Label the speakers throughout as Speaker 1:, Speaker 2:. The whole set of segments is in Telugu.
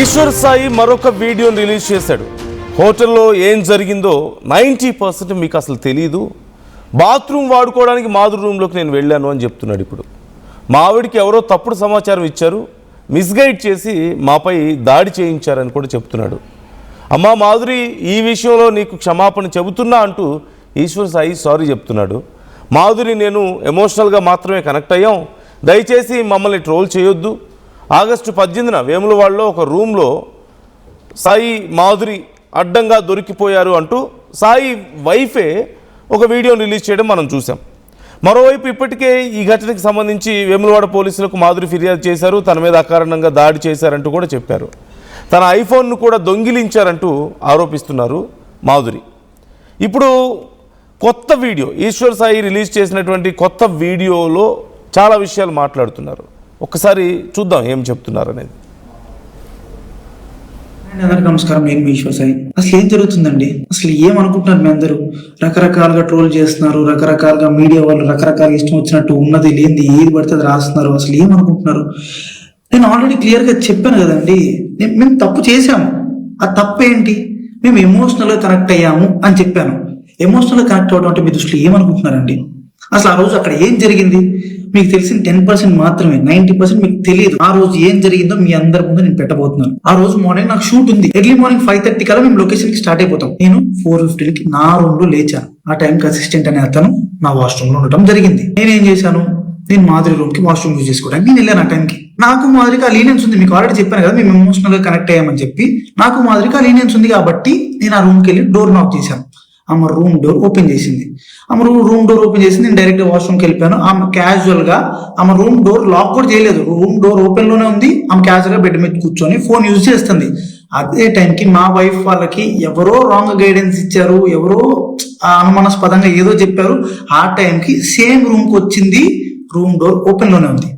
Speaker 1: ఈశ్వర్ సాయి మరొక వీడియోని రిలీజ్ చేశాడు. హోటల్లో ఏం జరిగిందో 90% మీకు అసలు తెలియదు. బాత్రూమ్ వాడుకోవడానికి మాధురి రూమ్లోకి నేను వెళ్ళాను అని చెప్తున్నాడు. ఇప్పుడు మా ఆవిడికి ఎవరో తప్పుడు సమాచారం ఇచ్చారు, మిస్గైడ్ చేసి మాపై దాడి చేయించారని కూడా చెప్తున్నాడు. అమ్మా మాధురి, ఈ విషయంలో నీకు క్షమాపణ చెబుతున్నా అంటూ ఈశ్వర్ సాయి సారీ చెప్తున్నాడు. మాధురి, నేను ఎమోషనల్గా మాత్రమే కనెక్ట్ అయ్యాం, దయచేసి మమ్మల్ని ట్రోల్ చేయొద్దు. ఆగస్టు 18న వేములవాడలో ఒక రూమ్లో సాయి మాధురి అడ్డంగా దొరికిపోయారు అంటూ సాయి వైఫే ఒక వీడియోని రిలీజ్ చేయడం మనం చూసాం. మరోవైపు ఇప్పటికే ఈ ఘటనకు సంబంధించి వేములవాడ పోలీసులకు మాధురి ఫిర్యాదు చేశారు, తన మీద అకారణంగా దాడి చేశారంటూ కూడా చెప్పారు. తన ఐఫోన్ను కూడా దొంగిలించారంటూ ఆరోపిస్తున్నారు మాధురి. ఇప్పుడు కొత్త వీడియో, ఈశ్వర్ సాయి రిలీజ్ చేసినటువంటి కొత్త వీడియోలో చాలా విషయాలు మాట్లాడుతున్నారు. ఒక్కసారి చూద్దాం ఏం చెప్తున్నారు అనేది.
Speaker 2: అందరికీ నమస్కారం, నేను ఈశ్వర్ సాయి. అసలు ఏం జరుగుతుందండి? అసలు ఏమనుకుంటున్నారు మీ అందరూ? రకరకాలుగా ట్రోల్ చేస్తున్నారు, రకరకాలుగా మీడియా వాళ్ళు రకరకాలుగా ఇష్టం వచ్చినట్టు ఉన్నది లేనిది ఏది పడితే అది రాస్తున్నారు. అసలు ఏమనుకుంటున్నారు? నేను ఆల్రెడీ క్లియర్గా చెప్పాను కదండి, మేము తప్పు చేశాము. ఆ తప్పు ఏంటి? మేము ఎమోషనల్గా కనెక్ట్ అయ్యాము అని చెప్పాను. ఎమోషనల్గా కనెక్ట్ అవ్వడం అంటే మీ దృష్టిలో ఏమనుకుంటున్నారండి? అసలు ఆ రోజు అక్కడ ఏం జరిగింది మీకు తెలిసిన 10% మాత్రమే, 90% మీకు తెలియదు. ఆ రోజు ఏం జరిగిందో మీ అందరి ముందు నేను పెట్టబోతున్నాను. ఆ రోజు మార్నింగ్ నాకు షూట్ ఉంది. ఎర్లీ మార్నింగ్ 5:30 కల్లా మేము లొకేషన్ కి స్టార్ట్ అయిపోతాం. నేను 4:50కి నా రూమ్ లో లేచాను. ఆ టైంకి అసిస్టెంట్ అనే అతను నా వాష్రూమ్ లో ఉండటం జరిగింది. నేనేం చేశాను, నేను మాధురి రూమ్ కి వాష్రూమ్ యూజ్ చేసుకోవడానికి నేను వెళ్ళాను. ఆ టైంకి నాకు మాధురికి ఆ లీనియన్స్ ఉంది. మీకు ఆల్రెడీ చెప్పాను కదా, మేము ఎమోషనల్ గా కనెక్ట్ అయ్యామని చెప్పి. నాకు మాధురికి ఆ లీనియన్స్ ఉంది కాబట్టి నేను ఆ రూమ్ కి వెళ్ళి డోర్ నాక్ చేశాను. ఆమె రూమ్ డోర్ ఓపెన్ చేసింది. ఆమె రూమ్ డోర్ ఓపెన్ చేసింది. నేను డైరెక్ట్ వాష్రూమ్కి వెళ్ళిపోయాను. ఆమె క్యాజువల్ గా ఆమె రూమ్ డోర్ లాక్ కూడా చేయలేదు, రూమ్ డోర్ ఓపెన్ లోనే ఉంది. ఆమె క్యాజువల్ గా బెడ్ మీద కూర్చొని ఫోన్ యూజ్ చేస్తుంది. అదే టైంకి మా వైఫ్ వాళ్ళకి ఎవరో రాంగ్ గైడెన్స్ ఇచ్చారు, ఎవరో అనుమానాస్పదంగా ఏదో చెప్పారు. ఆ టైంకి సేమ్ రూమ్ కి వచ్చింది, రూమ్ డోర్ ఓపెన్ లోనే ఉంది.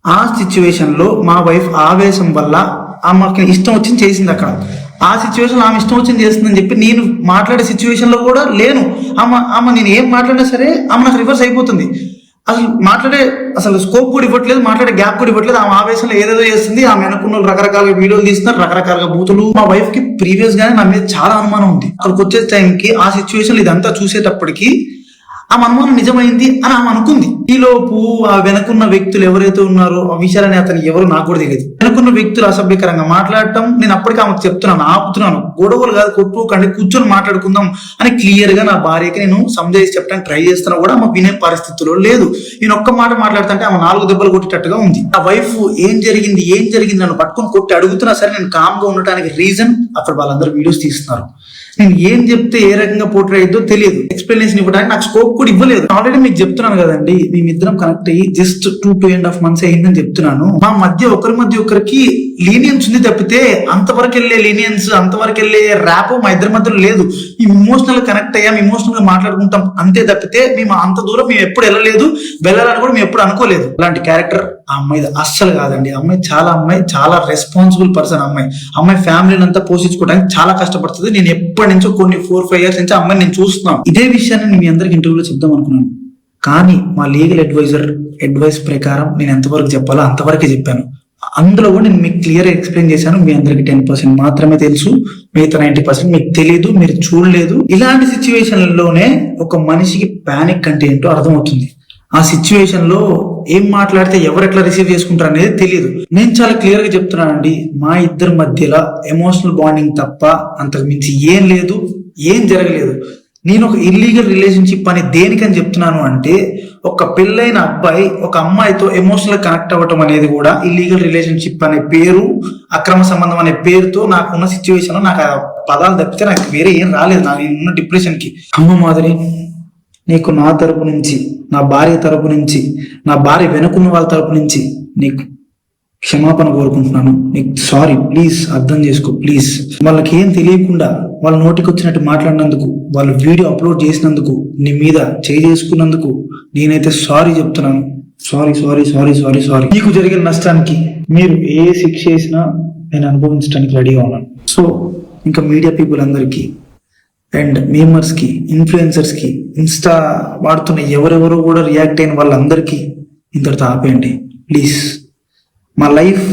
Speaker 2: ఆ సిచ్యువేషన్ లో మా వైఫ్ ఆవేశం వల్ల ఆమెకి ఇష్టం వచ్చింది చేసింది. అక్కడ ఆ సిచ్యువేషన్ ఆమె ఇష్టం వచ్చింది చేస్తుందని చెప్పి నేను మాట్లాడే సిచ్యువేషన్ లో కూడా లేను. ఆమె నేను ఏం మాట్లాడినా సరే ఆమె నాకు రివర్స్ అయిపోతుంది. అసలు స్కోప్ కూడా ఇవ్వట్లేదు, మాట్లాడే గ్యాప్ కూడా ఇవ్వట్లేదు. ఆమె ఆవేశంలో ఏదేదో చేస్తుంది. ఆమె అనుకున్న రకరకాలుగా వీడియోలు తీస్తున్నారు, రకరకాలుగా బూతులు. మా వైఫ్ కి ప్రీవియస్ గానే నా మీద చాలా అనుమానం ఉంది. అక్కడికి వచ్చే టైంకి ఆ సిచ్యువేషన్ ఇదంతా చూసేటప్పటికి ఆమె అనుమానం నిజమైంది అని ఆమె అనుకుంది. ఈలోపు ఆ వెనుకున్న వ్యక్తులు ఎవరైతే ఉన్నారో ఆ విషయాలని అతను ఎవరు నాకు కూడా తెలియదు. వెనుకున్న వ్యక్తులు అసభ్యకరంగా మాట్లాడటం నేను అప్పటికి ఆమెకు చెప్తున్నాను, ఆపుతున్నాను. గొడవలు కాదు, కొట్టుకోకండి, కూర్చొని మాట్లాడుకుందాం అని క్లియర్ గా నా భార్యకి నేను సంజాయిసి చెప్పడానికి ట్రై చేస్తున్నా కూడా ఆమె వినే పరిస్థితిలో లేదు. నేను ఒక్క మాట మాట్లాడుతుంటే ఆమె 4 దెబ్బలు కొట్టేటట్టుగా ఉంది. ఆ వైఫ్ ఏం జరిగింది నన్ను పట్టుకొని కొట్టి అడుగుతున్నా సరే నేను కామ్ గా ఉండటానికి రీజన్ అక్కడ వాళ్ళందరూ వీడియోస్ తీస్తున్నారు. నేను ఏం చెప్తే ఏ రకంగా పోర్ట్రే అయ్యిద్దో తెలియదు. ఎక్స్ప్లెనేషన్ ఇవ్వడానికి నాకు స్కోప్ కూడా ఇవ్వలేదు. ఆల్రెడీ మీకు చెప్తున్నాను కదండి, మేమిద్దరం కనెక్ట్ అయ్యి జస్ట్ 2.5 months అయిందని చెప్తున్నాను. మా మధ్య ఒకరికి లీనియన్స్ ఉంది తప్పితే అంతవరకు వెళ్ళే లీనియన్స్, అంతవరకు వెళ్ళే ర్యాప్ మా ఇద్దరి మధ్యలో లేదు. మేము ఇమోషనల్ గా కనెక్ట్ అయ్యాం, ఇమోషనల్ గా మాట్లాడుకుంటాం అంతే తప్పితే మేము అంత దూరం మేము ఎప్పుడు వెళ్ళాలని కూడా మేము ఎప్పుడు అనుకోలేదు. అలాంటి క్యారెక్టర్ ఆ అమ్మాయి అస్సలు కాదండి. అమ్మాయి చాలా రెస్పాన్సిబుల్ పర్సన్. అమ్మాయి ఫ్యామిలీని అంతా పోషించుకోవడానికి చాలా కష్టపడుతుంది. నేను ఎప్పటి నుంచో కొన్ని 4-5 years నుంచి అమ్మాయిని నేను చూస్తున్నాను. ఇదే విషయాన్ని నేను మీ అందరికి ఇంటర్వ్యూలో చెప్దాం అనుకున్నాను, కానీ మా లీగల్ అడ్వైస్ ప్రకారం నేను ఎంతవరకు చెప్పాలో అంతవరకే చెప్పాను. అందులో కూడా నేను మీకు క్లియర్ ఎక్స్ప్లెయిన్ చేశాను. మీ అందరికి 10% మాత్రమే తెలుసు, మిగతా 90% మీకు తెలియదు, మీరు చూడలేదు. ఇలాంటి సిచ్యువేషన్లోనే ఒక మనిషికి పానిక్ అంటే ఏంటో అర్థమవుతుంది. ఆ సిచ్యువేషన్ లో ఏం మాట్లాడితే ఎవరు ఎట్లా రిసీవ్ చేసుకుంటారు అనేది తెలియదు. నేను చాలా క్లియర్ గా చెప్తున్నానండి, మా ఇద్దరి మధ్యలో ఎమోషనల్ బాండింగ్ తప్ప అంతకు మించి ఏం లేదు, ఏం జరగలేదు. నేను ఒక ఇల్లీగల్ రిలేషన్షిప్ అని దేనికని చెప్తున్నాను అంటే, ఒక పెళ్ళైన అబ్బాయి ఒక అమ్మాయితో ఎమోషనల్ కనెక్ట్ అవ్వటం అనేది కూడా ఇల్లీగల్ రిలేషన్షిప్ అనే పేరు, అక్రమ సంబంధం అనే పేరుతో నాకున్న సిచ్యువేషన్ లో నాకు ఆ పదాలు తప్పితే నాకు వేరే ఏం రాలేదు. నేనున్న డిప్రెషన్ కి. అమ్మ మాదిరి, నీకు నా తరపు నుంచి, నా భార్య తరపు నుంచి, నా భార్య వెనుకున్న వాళ్ళ తరపు నుంచి నీకు క్షమాపణ కోరుకుంటున్నాను. నీకు సారీ, ప్లీజ్ అర్థం చేసుకో, ప్లీజ్. వాళ్ళకి ఏం తెలియకుండా వాళ్ళ నోటికి వచ్చినట్టు మాట్లాడినందుకు, వాళ్ళు వీడియో అప్లోడ్ చేసినందుకు, నీ మీద చేసుకున్నందుకు నేనైతే సారీ చెప్తున్నాను. సారీ. నీకు జరిగిన నష్టానికి మీరు ఏ శిక్ష చేసినా నేను అనుభవించడానికి రెడీగా ఉన్నాను. సో ఇంకా మీడియా పీపుల్ అందరికీ అండ్ మేమర్స్ కి, ఇన్ఫ్లుయెన్సర్స్ కి, ఇన్స్టా వాడుతున్న ఎవరెవరో కూడా రియాక్ట్ అయిన వాళ్ళందరికీ ఇంతటితో ఆపేయండి ప్లీజ్. మా లైఫ్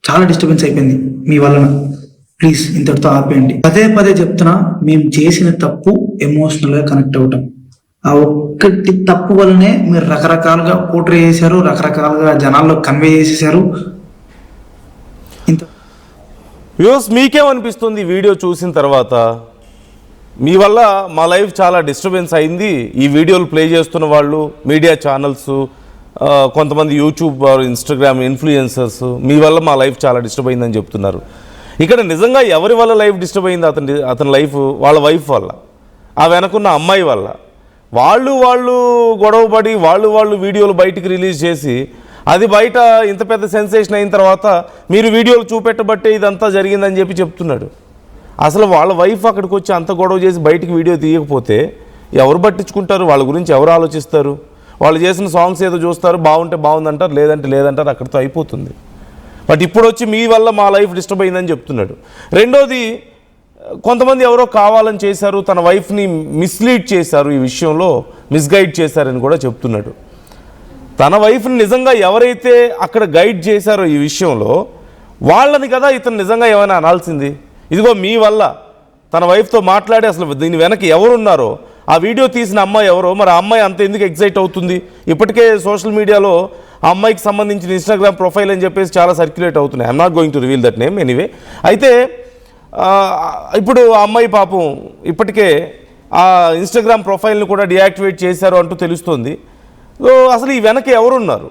Speaker 2: చాలా డిస్టర్బెన్స్ అయిపోయింది మీ వలన. ప్లీజ్ ఇంతటితో ఆపేయండి. పదే పదే చెప్తున్నా, మేము చేసిన తప్పు ఎమోషనల్ గా కనెక్ట్ అవటం. ఆ ఒక్కటి తప్పు వల్లనే మీరు రకరకాలుగా పోర్ట్రే చేశారు, రకరకాలుగా జనాల్లో కన్వే చేసేసారు. ఇంత
Speaker 1: వ్యూస్ మీకేమనిపిస్తుంది వీడియో చూసిన తర్వాత? మీ వల్ల మా లైఫ్ చాలా డిస్టర్బెన్స్ అయింది. ఈ వీడియోలు ప్లే చేస్తున్న వాళ్ళు, మీడియా ఛానల్స్, కొంతమంది యూట్యూబ్, ఇన్స్టాగ్రామ్ ఇన్ఫ్లుయెన్సర్స్, మీ వల్ల మా లైఫ్ చాలా డిస్టర్బ్ అయిందని చెప్తున్నారు. ఇక్కడ నిజంగా ఎవరి వల్ల లైఫ్ డిస్టర్బ్ అయింది? అతని లైఫ్ వాళ్ళ వైఫ్ వల్ల, ఆ వెనకున్న అమ్మాయి వల్ల. వాళ్ళు గొడవపడి వాళ్ళు వీడియోలు బయటికి రిలీజ్ చేసి, అది బయట ఇంత పెద్ద సెన్సేషన్ అయిన తర్వాత మీరు వీడియోలు చూపెట్టబట్టే ఇదంతా జరిగిందని చెప్పి చెప్తున్నాడు. అసలు వాళ్ళ వైఫ్ అక్కడికి వచ్చి అంత గొడవ చేసి బయటికి వీడియో తీయకపోతే ఎవరు పట్టించుకుంటారు? వాళ్ళ గురించి ఎవరు ఆలోచిస్తారు? వాళ్ళు చేసిన సాంగ్స్ ఏదో చూస్తారు, బాగుంటే బాగుందంటారు, లేదంటారు, అక్కడితో అయిపోతుంది. బట్ ఇప్పుడు వచ్చి మీ వల్ల మా లైఫ్ డిస్టర్బ్ అయిందని చెప్తున్నాడు. రెండోది, కొంతమంది ఎవరో కావాలని చేశారు, తన వైఫ్ని మిస్లీడ్ చేశారు, ఈ విషయంలో మిస్గైడ్ చేశారని కూడా చెప్తున్నాడు. తన వైఫ్ని నిజంగా ఎవరైతే అక్కడ గైడ్ చేశారో ఈ విషయంలో, వాళ్ళని కదా ఇతను నిజంగా ఏమైనా అనాల్సింది. ఇదిగో మీ వల్ల తన వైఫ్తో మాట్లాడి అసలు దీని వెనక ఎవరున్నారో, ఆ వీడియో తీసిన అమ్మాయి ఎవరో, మరి ఆ అమ్మాయి అంత ఎందుకు ఎగ్జైట్ అవుతుంది? ఇప్పటికే సోషల్ మీడియాలో ఆ అమ్మాయికి సంబంధించిన ఇన్స్టాగ్రామ్ ప్రొఫైల్ అని చెప్పేసి చాలా సర్క్యులేట్ అవుతున్నాయి. I'm not going to reveal that name anyway. అయితే ఇప్పుడు ఆ అమ్మాయి పాపం ఇప్పటికే ఆ ఇన్స్టాగ్రామ్ ప్రొఫైల్ని కూడా డియాక్టివేట్ చేశారు అంటూ తెలుస్తుంది. సో అసలు ఈ వెనక ఎవరున్నారు?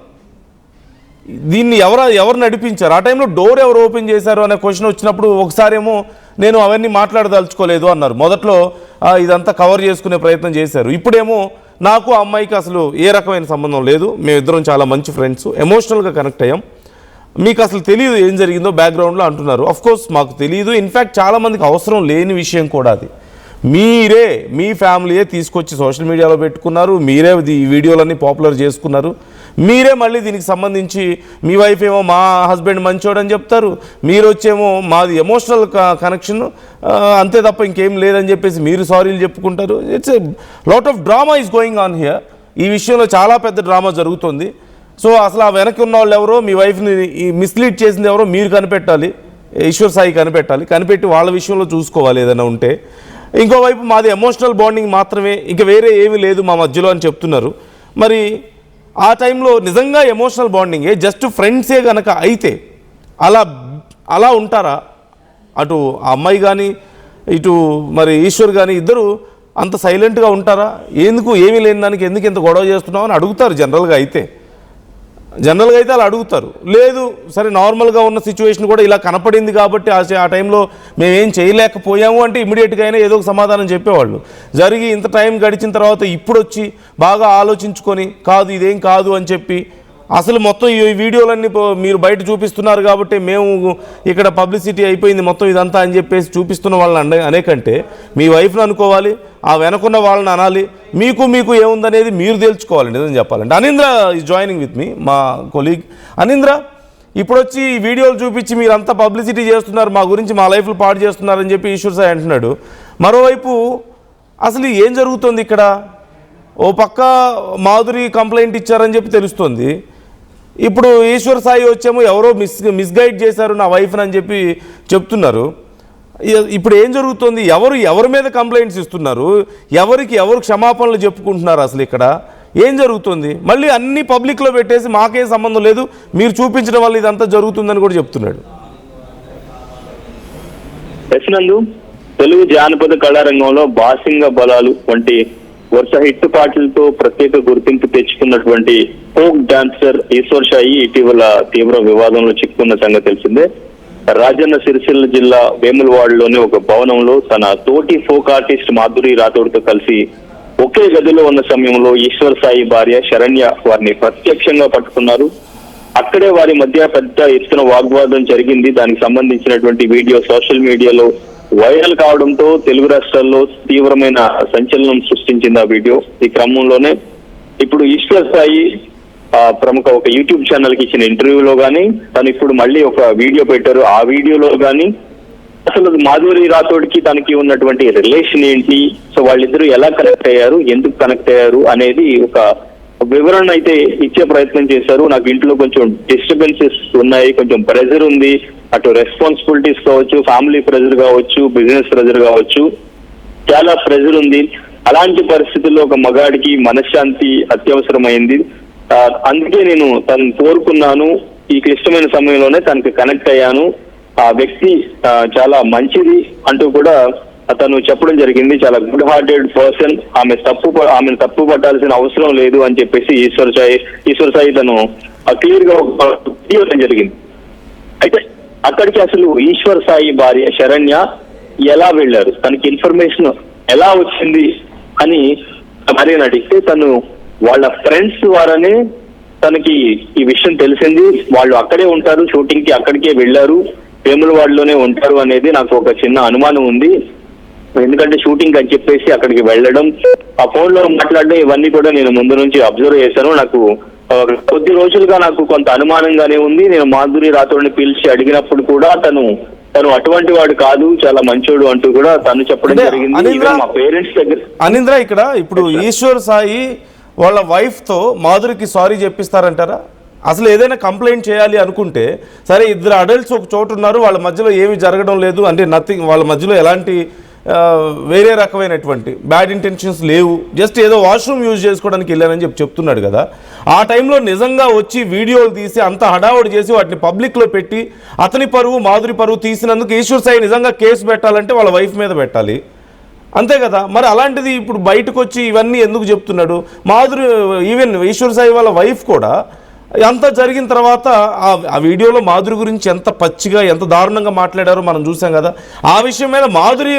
Speaker 1: దీన్ని ఎవరు నడిపించారు? ఆ టైంలో డోర్ ఎవరు ఓపెన్ చేశారు అనే క్వశ్చన్ వచ్చినప్పుడు ఒకసారేమో నేను అవన్నీ మాట్లాడదలుచుకోలేదు అన్నారు. మొదట్లో ఇదంతా కవర్ చేసుకునే ప్రయత్నం చేశారు. ఇప్పుడేమో నాకు ఆ అమ్మాయికి అసలు ఏ రకమైన సంబంధం లేదు, మేమిద్దరం చాలా మంచి ఫ్రెండ్స్, ఎమోషనల్గా కనెక్ట్ అయ్యాం, మీకు అసలు తెలియదు ఏం జరిగిందో బ్యాక్గ్రౌండ్లో అంటున్నారు. అఫ్కోర్స్ మాకు తెలియదు, ఇన్ఫ్యాక్ట్ చాలామందికి అవసరం లేని విషయం కూడా అది. మీరే, మీ ఫ్యామిలీయే తీసుకొచ్చి సోషల్ మీడియాలో పెట్టుకున్నారు, మీరే ఈ వీడియోలన్నీ పాపులర్ చేసుకున్నారు, మీరే మళ్ళీ దీనికి సంబంధించి మీ వైఫ్ ఏమో మా హస్బెండ్ మంచోడని చెప్తారు, మీరు వచ్చేమో మాది ఎమోషనల్ కనెక్షన్ అంతే తప్ప ఇంకేం లేదని చెప్పేసి మీరు సారీలు చెప్పుకుంటారు. It's a lot of drama is going on here. ఈ విషయంలో చాలా పెద్ద డ్రామా జరుగుతుంది. సో అసలు ఆ వెనక్కి ఉన్న వాళ్ళు ఎవరో, మీ వైఫ్ని మిస్లీడ్ చేసింది ఎవరో మీరు కనిపెట్టాలి, ఈశ్వర్ సాయి కనిపెట్టి వాళ్ళ విషయంలో చూసుకోవాలి ఏదైనా ఉంటే. ఇంకోవైపు మాది ఎమోషనల్ బాండింగ్ మాత్రమే, ఇంకా వేరే ఏమీ లేదు మా మధ్యలో అని చెప్తున్నారు. మరి ఆ టైంలో నిజంగా ఎమోషనల్ బాండింగే, జస్ట్ ఫ్రెండ్సే కనుక అయితే అలా ఉంటారా? అటు ఆ అమ్మాయి కానీ ఇటు మరి ఈశ్వర్ కానీ ఇద్దరు అంత సైలెంట్గా ఉంటారా? ఎందుకు ఏమీ లేని దానికి ఎందుకు ఇంత గొడవ చేస్తున్నావు అని అడుగుతారు జనరల్గా అయితే అలా అడుగుతారు. లేదు సరే నార్మల్గా ఉన్న సిచ్యువేషన్ కూడా ఇలా కనపడింది కాబట్టి ఆ టైంలో మేమేం చేయలేకపోయాము అంటే ఇమీడియట్గా అయినా ఏదో ఒక సమాధానం చెప్పేవాళ్ళు. జరిగి ఇంత టైం గడిచిన తర్వాత ఇప్పుడు వచ్చి బాగా ఆలోచించుకొని కాదు ఇదేం కాదు అని చెప్పి అసలు మొత్తం ఈ వీడియోలన్నీ మీరు బయట చూపిస్తున్నారు కాబట్టి మేము ఇక్కడ పబ్లిసిటీ అయిపోయింది మొత్తం ఇదంతా అని చెప్పేసి చూపిస్తున్న వాళ్ళని అనేకంటే మీ వైఫ్ని అనుకోవాలి, ఆ వెనకున్న వాళ్ళని అనాలి, మీకు ఏముందనేది మీరు తెలుసుకోవాలి. నిజం చెప్పాలంటే అనీంద్ర ఈజ్ జాయినింగ్ విత్ మీ, మా కొలీగ్. అనీంద్ర, ఇప్పుడు వచ్చి ఈ వీడియోలు చూపించి మీరంతా పబ్లిసిటీ చేస్తున్నారు, మా గురించి మా లైఫ్లో పాడు చేస్తున్నారని చెప్పి ఈశ్వర్ సాయి అంటున్నాడు. మరోవైపు అసలు ఏం జరుగుతుంది ఇక్కడ? ఓ పక్క మాధురి కంప్లైంట్ ఇచ్చారని చెప్పి తెలుస్తుంది, ఇప్పుడు ఈశ్వర్ సాయి వచ్చేమో ఎవరో మిస్గైడ్ చేశారు నా వైఫ్ని అని చెప్పి చెప్తున్నారు. ఇప్పుడు ఏం జరుగుతుంది? ఎవరి మీద కంప్లైంట్స్ ఇస్తున్నారు? ఎవరు క్షమాపణలు చెప్పుకుంటున్నారు? అసలు ఇక్కడ ఏం జరుగుతుంది? మళ్ళీ అన్ని పబ్లిక్లో పెట్టేసి మాకేం సంబంధం లేదు, మీరు చూపించడం వల్ల ఇదంతా జరుగుతుందని కూడా చెప్తున్నాడు.
Speaker 3: తెలుగు జానపద కళారంగంలో బాసింగ బలాలు వంటి వరుస హిట్ పాటలతో ప్రత్యేక గుర్తింపు తెచ్చుకున్నటువంటి ఫోక్ డాన్సర్ ఈశ్వర్ సాయి ఇటీవల తీవ్ర వివాదంలో చిక్కుకున్న సంగతి తెలిసిందే. రాజన్న సిరిసిల్ల జిల్లా వేములవాడలోని ఒక భవనంలో తన తోటి ఫోక్ ఆర్టిస్ట్ మాధురి రాథోడ్తో కలిసి ఒకే గదిలో ఉన్న సమయంలో ఈశ్వర్ సాయి భార్య శరణ్య వారిని ప్రత్యక్షంగా పట్టుకున్నారు. అక్కడే వారి మధ్య పెద్ద ఎత్తున వాగ్వాదం జరిగింది. దానికి సంబంధించినటువంటి వీడియో సోషల్ మీడియాలో వైరల్ కావడంతో తెలుగు రాష్ట్రాల్లో తీవ్రమైన సంచలనం సృష్టించింది ఆ వీడియో. ఈ క్రమంలోనే ఇప్పుడు ఈశ్వర్ సాయి ప్రముఖ ఒక యూట్యూబ్ ఛానల్ కి ఇచ్చిన ఇంటర్వ్యూలో కానీ తను ఇప్పుడు మళ్ళీ ఒక వీడియో పెట్టారు. ఆ వీడియోలో కానీ అసలు మాధురి రాథోడ్కి తనకి ఉన్నటువంటి రిలేషన్ ఏంటి, సో వాళ్ళిద్దరూ ఎలా కనెక్ట్ అయ్యారు, ఎందుకు కనెక్ట్ అయ్యారు అనేది ఒక వివరణ అయితే ఇచ్చే ప్రయత్నం చేశారు. నాకు ఇంట్లో కొంచెం డిస్టర్బెన్సెస్ ఉన్నాయి, కొంచెం ప్రెజర్ ఉంది, అటు రెస్పాన్సిబిలిటీస్ కావచ్చు, ఫ్యామిలీ ప్రెజర్ కావచ్చు, బిజినెస్ ప్రెజర్ కావచ్చు, చాలా ప్రెజర్ ఉంది. అలాంటి పరిస్థితుల్లో ఒక మగాడికి మనశ్శాంతి అత్యవసరమైంది. అందుకే నేను తను కోరుకున్నాను. ఈ క్లిష్టమైన సమయంలోనే తనకి కనెక్ట్ అయ్యాను. ఆ వ్యక్తి చాలా మంచిది అంటూ కూడా తను చెప్పడం జరిగింది. చాలా గుడ్ హార్టెడ్ పర్సన్, ఆమెను తప్పు పట్టాల్సిన అవసరం లేదు అని చెప్పేసి ఈశ్వర్ సాయి తను క్లియర్ గా తీయడం జరిగింది. అయితే అక్కడికి అసలు ఈశ్వర్ సాయి భార్య శరణ్య ఎలా వెళ్ళారు, తనకి ఇన్ఫర్మేషన్ ఎలా వచ్చింది అని భార్యను అడిగితే తను వాళ్ళ ఫ్రెండ్స్ ద్వారానే తనకి ఈ విషయం తెలిసింది. వాళ్ళు అక్కడే ఉంటారు, షూటింగ్ కి అక్కడికే వెళ్ళారు, వేములవాడలోనే ఉంటారు అనేది నాకు ఒక చిన్న అనుమానం ఉంది. ఎందుకంటే షూటింగ్ అని చెప్పేసి అక్కడికి వెళ్ళడం, ఆ ఫోన్ లో మాట్లాడడం, ఇవన్నీ కూడా నేను ముందు నుంచి అబ్జర్వ్ చేశాను. నాకు కొద్ది రోజులుగా నాకు కొంత అనుమానంగానే ఉంది. నేను మాధురి రాథోడ్ని పిలిచి అడిగినప్పుడు కూడా తను అటువంటి వాడు కాదు, చాలా మంచోడు అంటూ కూడా తను చెప్పడం జరిగింది. మా పేరెంట్స్ దగ్గర
Speaker 1: అనింద్ర, ఇక్కడ ఇప్పుడు ఈశ్వర్ సాయి వాళ్ళ వైఫ్ తో మాధురికి సారీ చెప్పిస్తారంటారా? అసలు ఏదైనా కంప్లైంట్ చేయాలి అనుకుంటే, సరే ఇద్దరు అడల్ట్స్ ఒక చోటు ఉన్నారు, వాళ్ళ మధ్యలో ఏమీ జరగడం లేదు అంటే నథింగ్, వాళ్ళ మధ్యలో ఎలాంటి వేరే రకమైనటువంటి బ్యాడ్ ఇంటెన్షన్స్ లేవు, జస్ట్ ఏదో వాష్రూమ్ యూజ్ చేసుకోవడానికి వెళ్ళానని చెప్తున్నాడు కదా. ఆ టైంలో నిజంగా వచ్చి వీడియోలు తీసి అంత హడావుడి చేసి వాటిని పబ్లిక్లో పెట్టి అతని పరువు మాధురి పరువు తీసినందుకు ఈశ్వర్ సాయి నిజంగా కేసు పెట్టాలంటే వాళ్ళ వైఫ్ మీద పెట్టాలి, అంతే కదా. మరి అలాంటిది ఇప్పుడు బయటకు వచ్చి ఇవన్నీ ఎందుకు చెప్తున్నాడు? మాధురి ఈవెన్ ఈశ్వర్ సాయి వాళ్ళ వైఫ్ కూడా అంతా జరిగిన తర్వాత ఆ వీడియోలో మాధురి గురించి ఎంత పచ్చిగా ఎంత దారుణంగా మాట్లాడారో మనం చూసాం కదా. ఆ విషయం మీద మాధురి